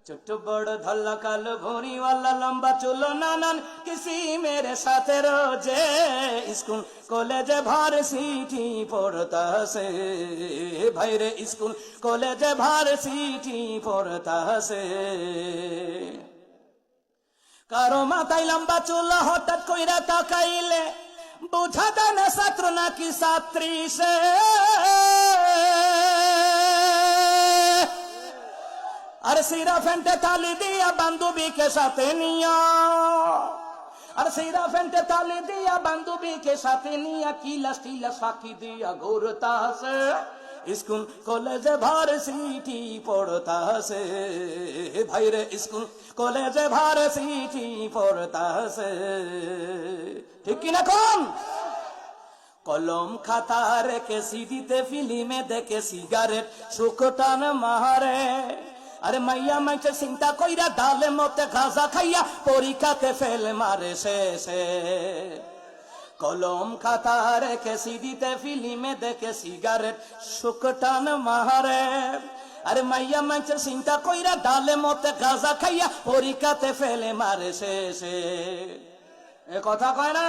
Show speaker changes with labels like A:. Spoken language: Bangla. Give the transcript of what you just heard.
A: ছোট বড় ধল্লা কালো ভরিওয়ালা লম্বা চুলো নানান কিসি মেরে সাথে রোজে স্কুল কলেজে ভার্সিটি পড়তাছে ভাইরে স্কুল কলেজে ভার্সিটি পড়তাছে কারো মাথায় লম্বা চুল হঠাৎ কইরা তাকাইলে বুঝা যায় না ছাত্র নাকি ছাত্রী সে আর সিরা ফেন্টে তালি দিয়া বান্ধবীকে সাথে নিয়া আর সিরা ফেন্টে তালি দিয়া বান্ধবীকে সাথে নিয়া কিলাস টিলাস ফাঁকি দিয়া ঘুরতাছে স্কুল কলেজে ভার্সিটি পড়তাছে ভাইরে স্কুল কলেজে ভার্সিটি পড়তাছে ঠিক কিনা কোন কলম খাতা রেখে সিডিতে ফিল্মে দেখে সিগারেট সুখটান মারে আরে মাইয়া মাইছে চিন্তা কইরা ডালে মতে গাঁজা খাইয়া পরীক্ষাতে ফেল মারে শেষে কলম খাতা রেখে সিডিতে ফিল্মে দেখে সিগারেট সুখটান মারে আরে মাইয়া মাইছে চিন্তা কইরা ডালে মতে গাঁজা খাইয়া পরীক্ষাতে ফেলে মারে শেষে এ কথা কয় না